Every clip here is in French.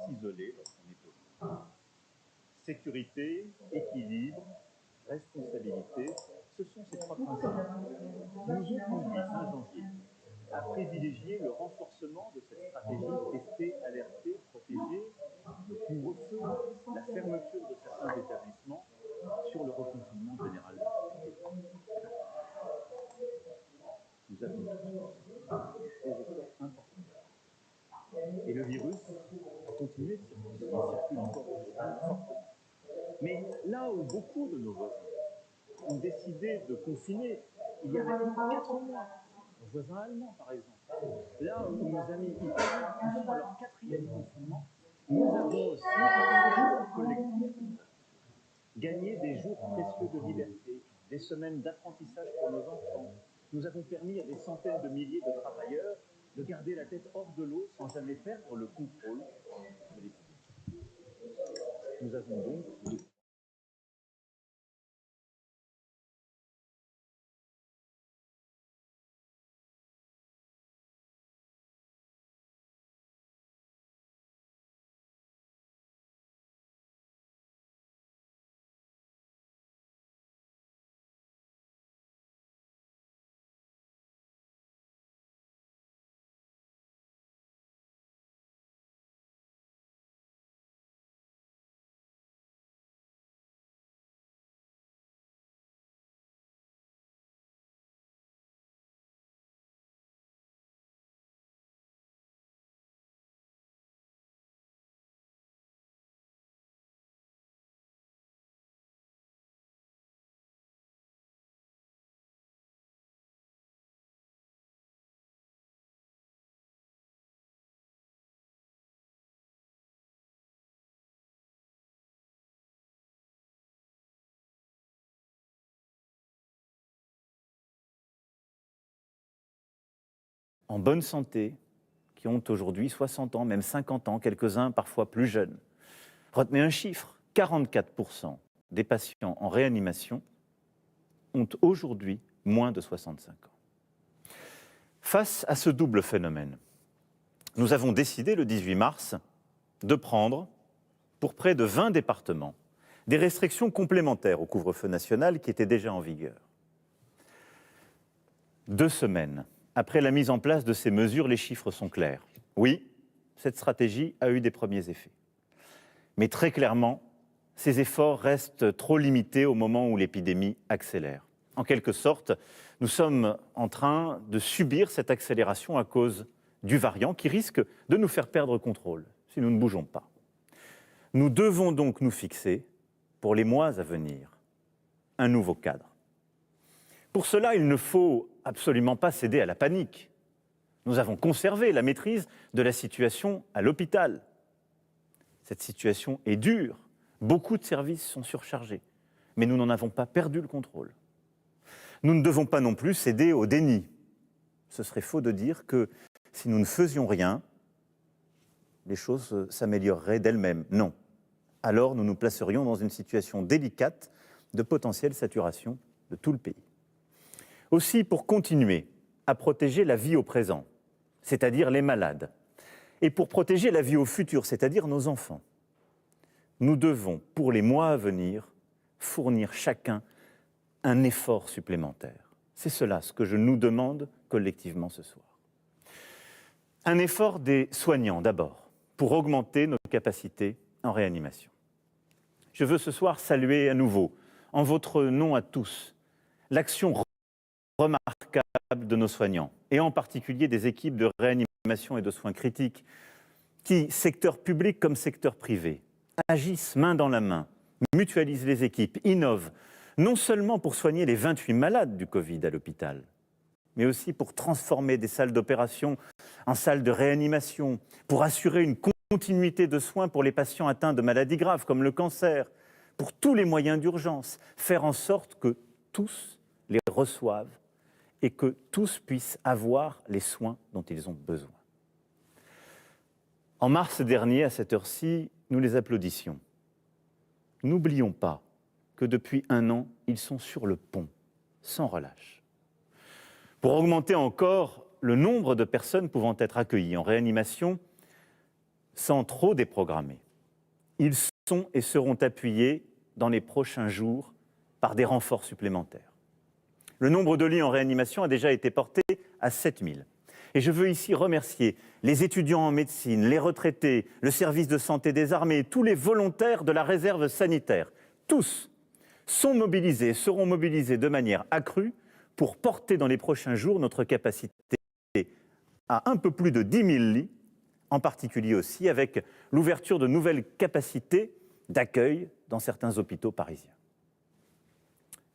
s'isoler lorsqu'on est positif. Sécurité, équilibre, responsabilité, ce sont ces trois principes qui nous ont conduits fin janvier à privilégier le renforcement de cette stratégie tester, alerter, protéger, le couvre-feu, la fermeture de certains établissements sur le reconfinement général de l'activité. Nous avons tous des efforts importants. Et le virus a continué de circuler, il circule encore aujourd'hui fortement. Mais là où beaucoup de nos voisins ont décidé de confiner, il y a maintenant 4 mois, nos voisins allemands par exemple, là où nos amis italiens en sont à leur 4e confinement, nous avons aussi, par effort collectif, gagné des jours précieux de liberté, des semaines d'apprentissage pour nos enfants. Nous avons permis à des centaines de milliers de travailleurs de garder la tête hors de l'eau sans jamais perdre le contrôle de l'épidémie. Nous avons donc en bonne santé, qui ont aujourd'hui 60 ans, même 50 ans, quelques-uns parfois plus jeunes. Retenez un chiffre, 44% des patients en réanimation ont aujourd'hui moins de 65 ans. Face à ce double phénomène, nous avons décidé le 18 mars de prendre, pour près de 20 départements, des restrictions complémentaires au couvre-feu national qui étaient déjà en vigueur. 2 semaines après la mise en place de ces mesures, les chiffres sont clairs. Oui, cette stratégie a eu des premiers effets. Mais très clairement, ces efforts restent trop limités au moment où l'épidémie accélère. En quelque sorte, nous sommes en train de subir cette accélération à cause du variant qui risque de nous faire perdre contrôle si nous ne bougeons pas. Nous devons donc nous fixer, pour les mois à venir, un nouveau cadre. Pour cela, il ne faut absolument pas céder à la panique. Nous avons conservé la maîtrise de la situation à l'hôpital. Cette situation est dure. Beaucoup de services sont surchargés. Mais nous n'en avons pas perdu le contrôle. Nous ne devons pas non plus céder au déni. Ce serait faux de dire que si nous ne faisions rien, les choses s'amélioreraient d'elles-mêmes. Non. Alors nous nous placerions dans une situation délicate de potentielle saturation de tout le pays. Aussi, pour continuer à protéger la vie au présent, c'est-à-dire les malades, et pour protéger la vie au futur, c'est-à-dire nos enfants, nous devons, pour les mois à venir, fournir chacun un effort supplémentaire. C'est cela ce que je nous demande collectivement ce soir. Un effort des soignants d'abord, pour augmenter nos capacités en réanimation. Je veux ce soir saluer à nouveau, en votre nom à tous, l'action remarquable de nos soignants, et en particulier des équipes de réanimation et de soins critiques, qui, secteur public comme secteur privé, agissent main dans la main, mutualisent les équipes, innovent, non seulement pour soigner les 28 malades du Covid à l'hôpital, mais aussi pour transformer des salles d'opération en salles de réanimation, pour assurer une continuité de soins pour les patients atteints de maladies graves comme le cancer, pour tous les moyens d'urgence, faire en sorte que tous les reçoivent et que tous puissent avoir les soins dont ils ont besoin. En mars dernier, à cette heure-ci, nous les applaudissions. N'oublions pas que depuis 1 an, ils sont sur le pont, sans relâche. Pour augmenter encore le nombre de personnes pouvant être accueillies en réanimation, sans trop déprogrammer. Ils sont et seront appuyés dans les prochains jours par des renforts supplémentaires. Le nombre de lits en réanimation a déjà été porté à 7000. Et je veux ici remercier les étudiants en médecine, les retraités, le service de santé des armées, tous les volontaires de la réserve sanitaire. Tous sont mobilisés, seront mobilisés de manière accrue pour porter dans les prochains jours notre capacité à un peu plus de 10 000 lits, en particulier aussi avec l'ouverture de nouvelles capacités d'accueil dans certains hôpitaux parisiens.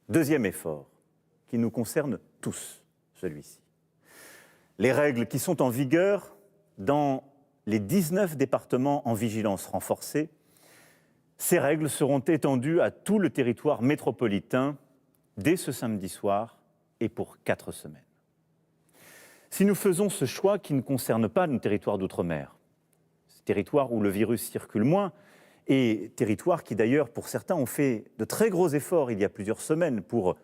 Deuxième effort, qui nous concerne tous, celui-ci. Les règles qui sont en vigueur dans les 19 départements en vigilance renforcée, ces règles seront étendues à tout le territoire métropolitain dès ce samedi soir et pour 4 semaines. Si nous faisons ce choix qui ne concerne pas nos territoires d'outre-mer, ces territoires où le virus circule moins, et territoires qui d'ailleurs pour certains ont fait de très gros efforts il y a plusieurs semaines pour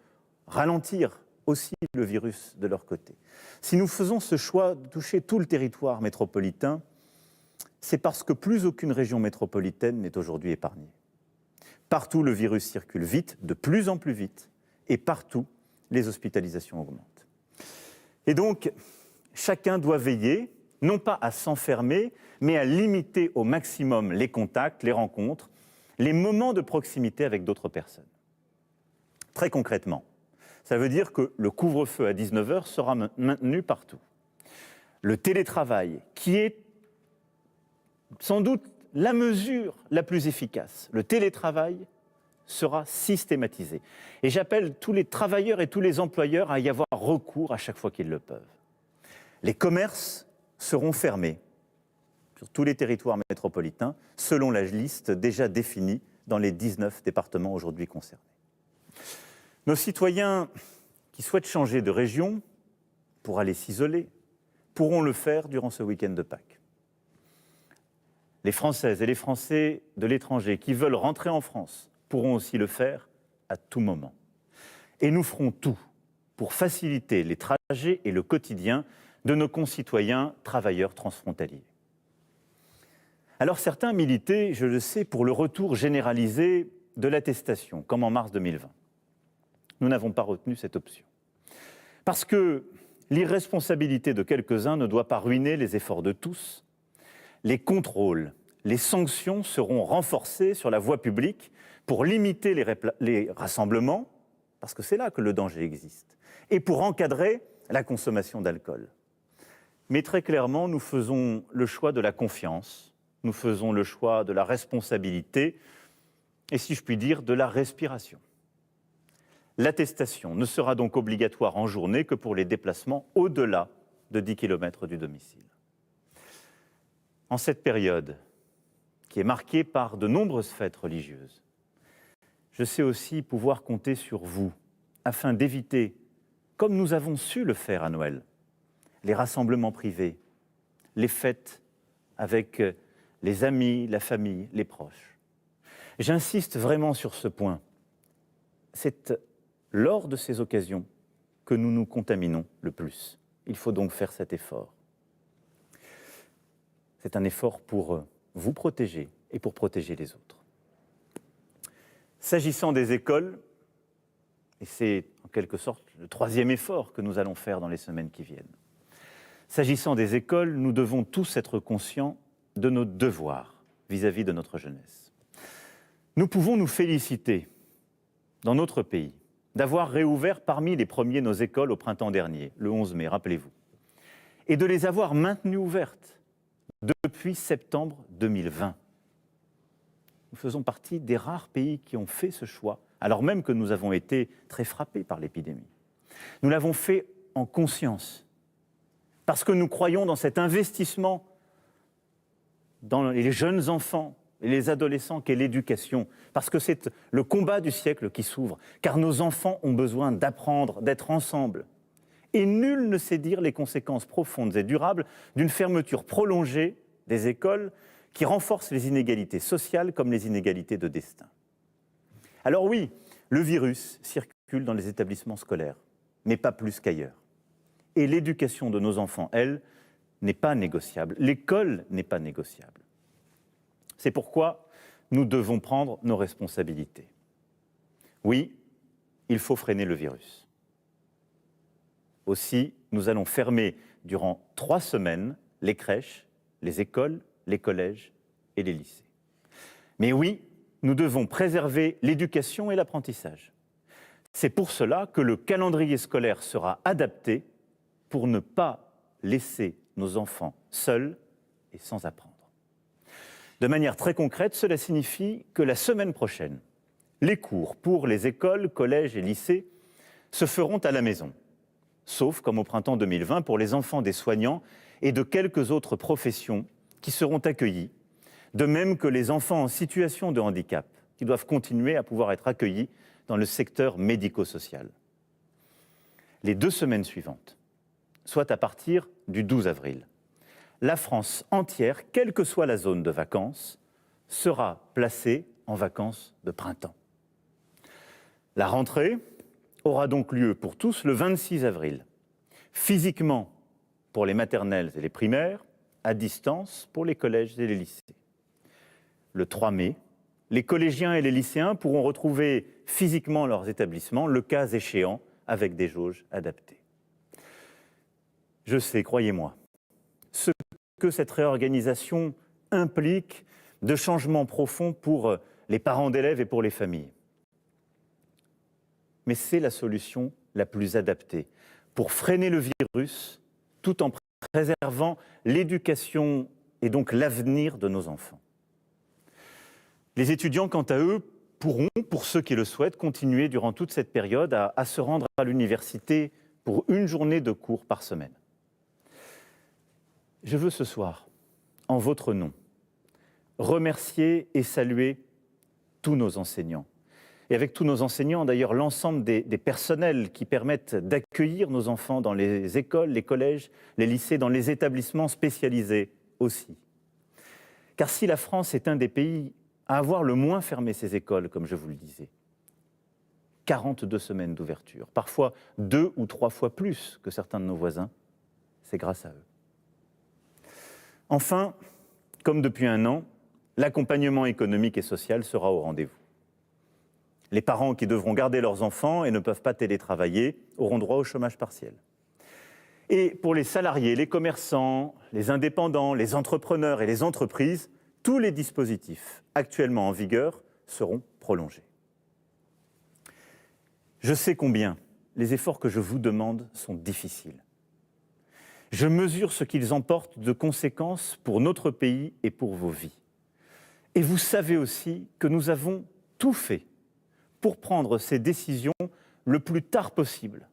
ralentir aussi le virus de leur côté. Si nous faisons ce choix de toucher tout le territoire métropolitain, c'est parce que plus aucune région métropolitaine n'est aujourd'hui épargnée. Partout, le virus circule vite, de plus en plus vite, et partout, les hospitalisations augmentent. Et donc, chacun doit veiller, non pas à s'enfermer, mais à limiter au maximum les contacts, les rencontres, les moments de proximité avec d'autres personnes. Très concrètement, ça veut dire que le couvre-feu à 19h sera maintenu partout. Le télétravail, qui est sans doute la mesure la plus efficace, le télétravail sera systématisé. Et j'appelle tous les travailleurs et tous les employeurs à y avoir recours à chaque fois qu'ils le peuvent. Les commerces seront fermés sur tous les territoires métropolitains, selon la liste déjà définie dans les 19 départements aujourd'hui concernés. Nos citoyens qui souhaitent changer de région pour aller s'isoler pourront le faire durant ce week-end de Pâques. Les Françaises et les Français de l'étranger qui veulent rentrer en France pourront aussi le faire à tout moment. Et nous ferons tout pour faciliter les trajets et le quotidien de nos concitoyens travailleurs transfrontaliers. Alors certains militaient, je le sais, pour le retour généralisé de l'attestation, comme en mars 2020. Nous n'avons pas retenu cette option. Parce que l'irresponsabilité de quelques-uns ne doit pas ruiner les efforts de tous. Les contrôles, les sanctions seront renforcées sur la voie publique pour limiter les rassemblements, parce que c'est là que le danger existe, et pour encadrer la consommation d'alcool. Mais très clairement, nous faisons le choix de la confiance, nous faisons le choix de la responsabilité, et si je puis dire, de la respiration. L'attestation ne sera donc obligatoire en journée que pour les déplacements au-delà de 10 km du domicile. En cette période, qui est marquée par de nombreuses fêtes religieuses, je sais aussi pouvoir compter sur vous, afin d'éviter, comme nous avons su le faire à Noël, les rassemblements privés, les fêtes avec les amis, la famille, les proches. J'insiste vraiment sur ce point. C'est lors de ces occasions que nous nous contaminons le plus. Il faut donc faire cet effort. C'est un effort pour vous protéger et pour protéger les autres. S'agissant des écoles, et c'est en quelque sorte le troisième effort que nous allons faire dans les semaines qui viennent, s'agissant des écoles, nous devons tous être conscients de nos devoirs vis-à-vis de notre jeunesse. Nous pouvons nous féliciter, dans notre pays, d'avoir réouvert parmi les premiers nos écoles au printemps dernier, le 11 mai, rappelez-vous, et de les avoir maintenues ouvertes depuis septembre 2020. Nous faisons partie des rares pays qui ont fait ce choix, alors même que nous avons été très frappés par l'épidémie. Nous l'avons fait en conscience, parce que nous croyons dans cet investissement dans les jeunes enfants et les adolescents qu'est l'éducation, parce que c'est le combat du siècle qui s'ouvre, car nos enfants ont besoin d'apprendre, d'être ensemble. Et nul ne sait dire les conséquences profondes et durables d'une fermeture prolongée des écoles qui renforce les inégalités sociales comme les inégalités de destin. Alors oui, le virus circule dans les établissements scolaires, mais pas plus qu'ailleurs. Et l'éducation de nos enfants, elle, n'est pas négociable. L'école n'est pas négociable. C'est pourquoi nous devons prendre nos responsabilités. Oui, il faut freiner le virus. Aussi, nous allons fermer durant 3 semaines les crèches, les écoles, les collèges et les lycées. Mais oui, nous devons préserver l'éducation et l'apprentissage. C'est pour cela que le calendrier scolaire sera adapté pour ne pas laisser nos enfants seuls et sans apprendre. De manière très concrète, cela signifie que la semaine prochaine, les cours pour les écoles, collèges et lycées se feront à la maison, sauf comme au printemps 2020 pour les enfants des soignants et de quelques autres professions qui seront accueillis, de même que les enfants en situation de handicap qui doivent continuer à pouvoir être accueillis dans le secteur médico-social. Les 2 semaines suivantes, soit à partir du 12 avril, la France entière, quelle que soit la zone de vacances, sera placée en vacances de printemps. La rentrée aura donc lieu pour tous le 26 avril, physiquement pour les maternelles et les primaires, à distance pour les collèges et les lycées. Le 3 mai, les collégiens et les lycéens pourront retrouver physiquement leurs établissements, le cas échéant, avec des jauges adaptées. Je sais, croyez-moi, ce que cette réorganisation implique de changements profonds pour les parents d'élèves et pour les familles. Mais c'est la solution la plus adaptée pour freiner le virus tout en préservant l'éducation et donc l'avenir de nos enfants. Les étudiants, quant à eux, pourront, pour ceux qui le souhaitent, continuer durant toute cette période à se rendre à l'université pour une journée de cours par semaine. Je veux ce soir, en votre nom, remercier et saluer tous nos enseignants. Et avec tous nos enseignants, d'ailleurs, l'ensemble des personnels qui permettent d'accueillir nos enfants dans les écoles, les collèges, les lycées, dans les établissements spécialisés aussi. Car si la France est un des pays à avoir le moins fermé ses écoles, comme je vous le disais, 42 semaines d'ouverture, parfois 2 ou 3 fois plus que certains de nos voisins, c'est grâce à eux. Enfin, comme depuis 1 an, l'accompagnement économique et social sera au rendez-vous. Les parents qui devront garder leurs enfants et ne peuvent pas télétravailler auront droit au chômage partiel. Et pour les salariés, les commerçants, les indépendants, les entrepreneurs et les entreprises, tous les dispositifs actuellement en vigueur seront prolongés. Je sais combien les efforts que je vous demande sont difficiles. Je mesure ce qu'ils emportent de conséquences pour notre pays et pour vos vies. Et vous savez aussi que nous avons tout fait pour prendre ces décisions le plus tard possible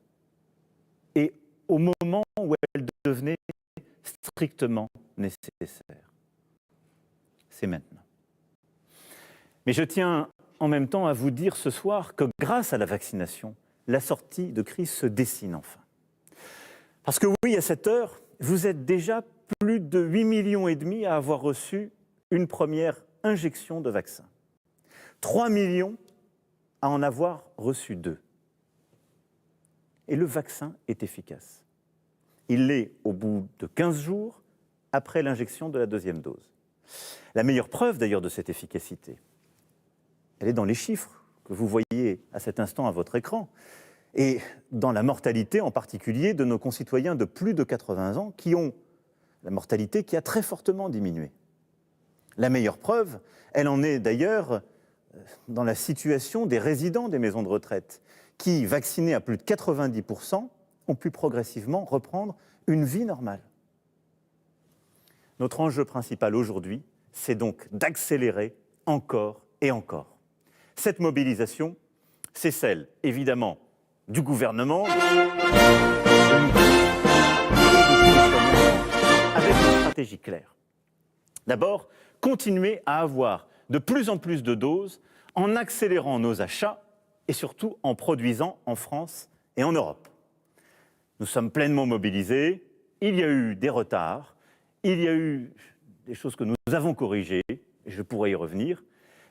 et au moment où elles devenaient strictement nécessaires. C'est maintenant. Mais je tiens en même temps à vous dire ce soir que grâce à la vaccination, la sortie de crise se dessine enfin. Parce que oui, à cette heure, vous êtes déjà plus de 8,5 millions à avoir reçu une première injection de vaccin. 3 millions à en avoir reçu 2. Et le vaccin est efficace. Il l'est au bout de 15 jours après l'injection de la 2e dose. La meilleure preuve d'ailleurs de cette efficacité, elle est dans les chiffres que vous voyez à cet instant à votre écran et dans la mortalité en particulier de nos concitoyens de plus de 80 ans qui ont la mortalité qui a très fortement diminué. La meilleure preuve, elle en est d'ailleurs dans la situation des résidents des maisons de retraite qui, vaccinés à plus de 90%, ont pu progressivement reprendre une vie normale. Notre enjeu principal aujourd'hui, c'est donc d'accélérer encore et encore. Cette mobilisation, c'est celle, évidemment, du gouvernement, avec une stratégie claire. D'abord, continuer à avoir de plus en plus de doses en accélérant nos achats et surtout en produisant en France et en Europe. Nous sommes pleinement mobilisés, il y a eu des retards, il y a eu des choses que nous avons corrigées, et je pourrais y revenir,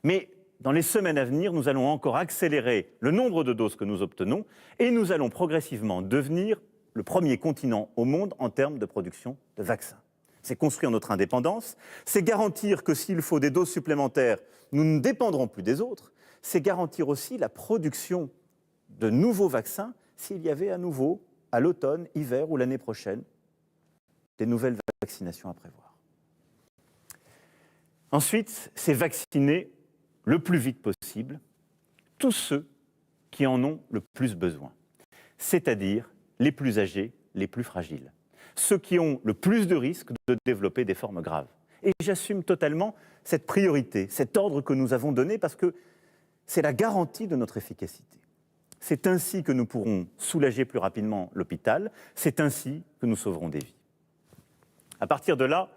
mais dans les semaines à venir, nous allons encore accélérer le nombre de doses que nous obtenons et nous allons progressivement devenir le premier continent au monde en termes de production de vaccins. c'est construire notre indépendance, c'est garantir que s'il faut des doses supplémentaires, nous ne dépendrons plus des autres, c'est garantir aussi la production de nouveaux vaccins s'il y avait à nouveau, à l'automne, hiver ou l'année prochaine, des nouvelles vaccinations à prévoir. Ensuite, c'est vacciner le plus vite possible tous ceux qui en ont le plus besoin, c'est-à-dire les plus âgés, les plus fragiles, ceux qui ont le plus de risques de développer des formes graves. Et j'assume totalement cette priorité, cet ordre que nous avons donné parce que c'est la garantie de notre efficacité. C'est ainsi que nous pourrons soulager plus rapidement l'hôpital, c'est ainsi que nous sauverons des vies. À partir de là,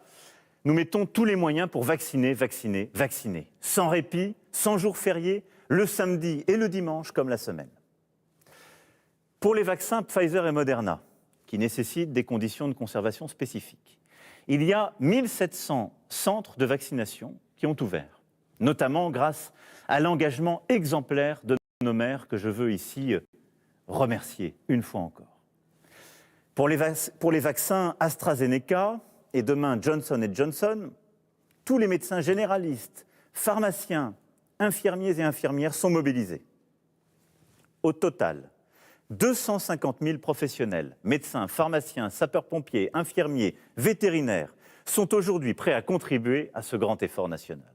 nous mettons tous les moyens pour vacciner, vacciner, vacciner, sans répit, sans jours fériés, le samedi et le dimanche comme la semaine. Pour les vaccins Pfizer et Moderna, qui nécessitent des conditions de conservation spécifiques, il y a 1700 centres de vaccination qui ont ouvert, notamment grâce à l'engagement exemplaire de nos maires que je veux ici remercier une fois encore. Pour les vaccins AstraZeneca et demain Johnson & Johnson, tous les médecins généralistes, pharmaciens, infirmiers et infirmières sont mobilisés. Au total, 250 000 professionnels, médecins, pharmaciens, sapeurs-pompiers, infirmiers, vétérinaires, sont aujourd'hui prêts à contribuer à ce grand effort national.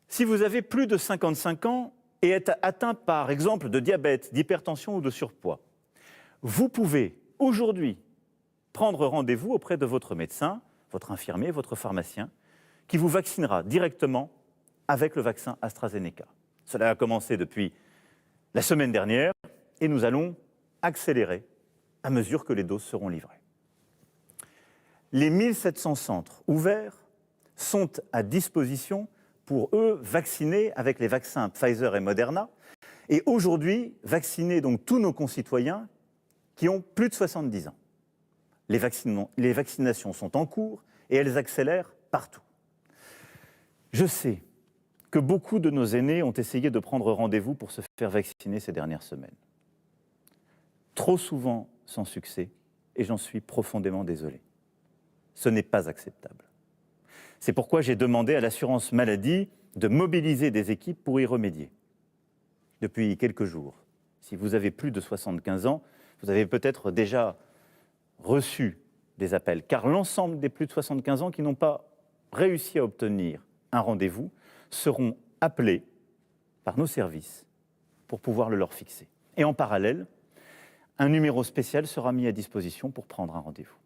Si vous avez plus de 55 ans et êtes atteint par exemple de diabète, d'hypertension ou de surpoids, vous pouvez aujourd'hui prendre rendez-vous auprès de votre médecin, votre infirmier, votre pharmacien, qui vous vaccinera directement avec le vaccin AstraZeneca. Cela a commencé depuis la semaine dernière et nous allons accélérer à mesure que les doses seront livrées. Les 1700 centres ouverts sont à disposition pour eux vacciner avec les vaccins Pfizer et Moderna et aujourd'hui vacciner donc tous nos concitoyens qui ont plus de 70 ans. Les vaccinations sont en cours et elles accélèrent partout. Je sais que beaucoup de nos aînés ont essayé de prendre rendez-vous pour se faire vacciner ces dernières semaines. Trop souvent sans succès, et j'en suis profondément désolé. Ce n'est pas acceptable. C'est pourquoi j'ai demandé à l'assurance maladie de mobiliser des équipes pour y remédier. Depuis quelques jours, si vous avez plus de 75 ans, vous avez peut-être déjà reçu des appels, car l'ensemble des plus de 75 ans qui n'ont pas réussi à obtenir un rendez-vous seront appelés par nos services pour pouvoir le leur fixer. Et en parallèle, un numéro spécial sera mis à disposition pour prendre un rendez-vous.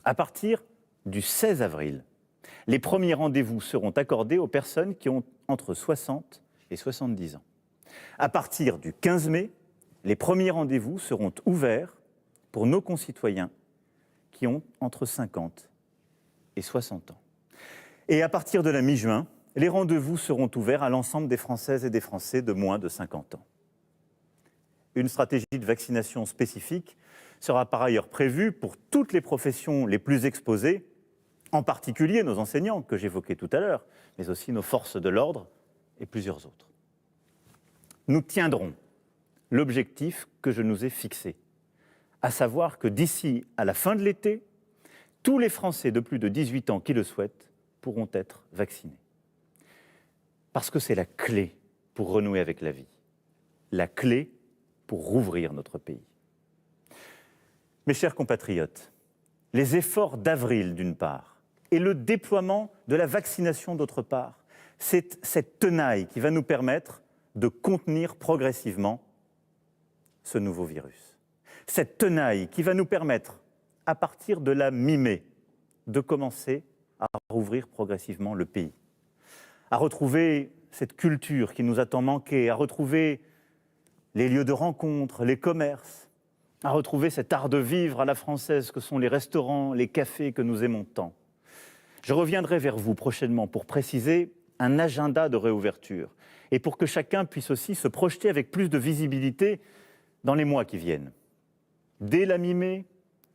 À partir du 16 avril, les premiers rendez-vous seront accordés aux personnes qui ont entre 60 et 70 ans. À partir du 15 mai, les premiers rendez-vous seront ouverts pour nos concitoyens qui ont entre 50 et 60 ans. Et à partir de la mi-juin, les rendez-vous seront ouverts à l'ensemble des Françaises et des Français de moins de 50 ans. Une stratégie de vaccination spécifique sera par ailleurs prévue pour toutes les professions les plus exposées, en particulier nos enseignants que j'évoquais tout à l'heure, mais aussi nos forces de l'ordre et plusieurs autres. Nous tiendrons l'objectif que je nous ai fixé, à savoir que d'ici à la fin de l'été, tous les Français de plus de 18 ans qui le souhaitent pourront être vaccinés. Parce que c'est la clé pour renouer avec la vie, la clé pour rouvrir notre pays. Mes chers compatriotes, les efforts d'avril d'une part et le déploiement de la vaccination d'autre part, c'est cette tenaille qui va nous permettre de contenir progressivement ce nouveau virus. Cette tenaille qui va nous permettre, à partir de la mi-mai, de commencer à rouvrir progressivement le pays, à retrouver cette culture qui nous a tant manqué, à retrouver les lieux de rencontre, les commerces, à retrouver cet art de vivre à la française que sont les restaurants, les cafés que nous aimons tant. Je reviendrai vers vous prochainement pour préciser un agenda de réouverture et pour que chacun puisse aussi se projeter avec plus de visibilité dans les mois qui viennent. Dès la mi-mai,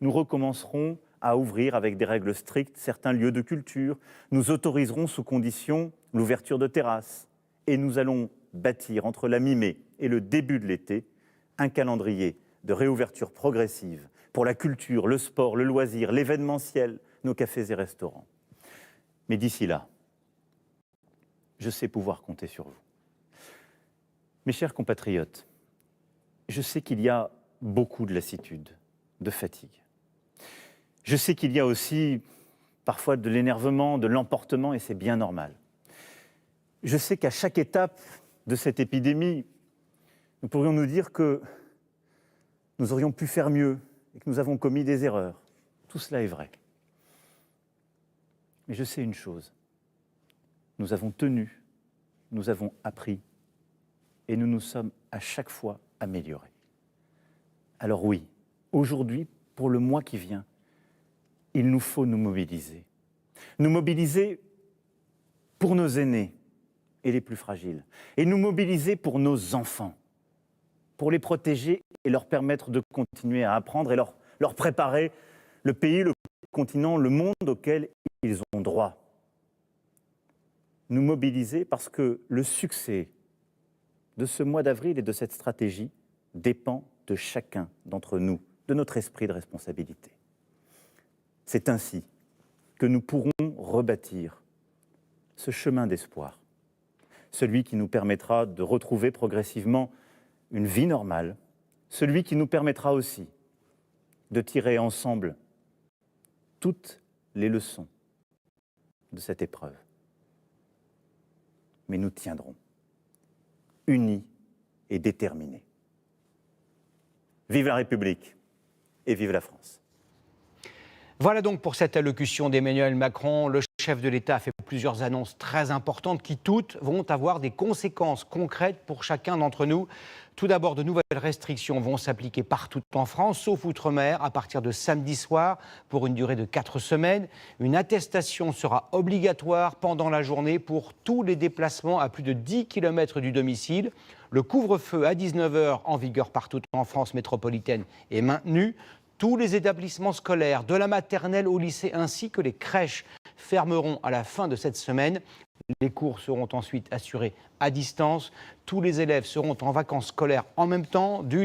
nous recommencerons à ouvrir avec des règles strictes certains lieux de culture. Nous autoriserons sous condition l'ouverture de terrasses et nous allons bâtir entre la mi-mai et le début de l'été un calendrier de réouverture progressive pour la culture, le sport, le loisir, l'événementiel, nos cafés et restaurants. Mais d'ici là, je sais pouvoir compter sur vous. Mes chers compatriotes, je sais qu'il y a beaucoup de lassitude, de fatigue. Je sais qu'il y a aussi parfois de l'énervement, de l'emportement, et c'est bien normal. Je sais qu'à chaque étape de cette épidémie, nous pourrions nous dire que nous aurions pu faire mieux et que nous avons commis des erreurs. Tout cela est vrai. Mais je sais une chose, nous avons tenu, nous avons appris et nous nous sommes à chaque fois améliorés. Alors oui, aujourd'hui, pour le mois qui vient, il nous faut nous mobiliser. Nous mobiliser pour nos aînés et les plus fragiles, et nous mobiliser pour nos enfants, pour les protéger et leur permettre de continuer à apprendre et leur préparer le pays, le continent, le monde auquel ils ont droit. Nous mobiliser parce que le succès de ce mois d'avril et de cette stratégie dépend de chacun d'entre nous, de notre esprit de responsabilité. C'est ainsi que nous pourrons rebâtir ce chemin d'espoir, celui qui nous permettra de retrouver progressivement une vie normale, celui qui nous permettra aussi de tirer ensemble toutes les leçons de cette épreuve. Mais nous tiendrons, unis et déterminés. Vive la République et vive la France. Voilà donc pour cette allocution d'Emmanuel Macron. Le chef de l'État a fait plusieurs annonces très importantes qui toutes vont avoir des conséquences concrètes pour chacun d'entre nous. Tout d'abord, de nouvelles restrictions vont s'appliquer partout en France, sauf outre-mer, à partir de samedi soir, pour une durée de 4 semaines. Une attestation sera obligatoire pendant la journée pour tous les déplacements à plus de 10 km du domicile. Le couvre-feu à 19h en vigueur partout en France métropolitaine est maintenu. Tous les établissements scolaires, de la maternelle au lycée ainsi que les crèches, fermeront à la fin de cette semaine. Les cours seront ensuite assurés à distance. Tous les élèves seront en vacances scolaires en même temps, du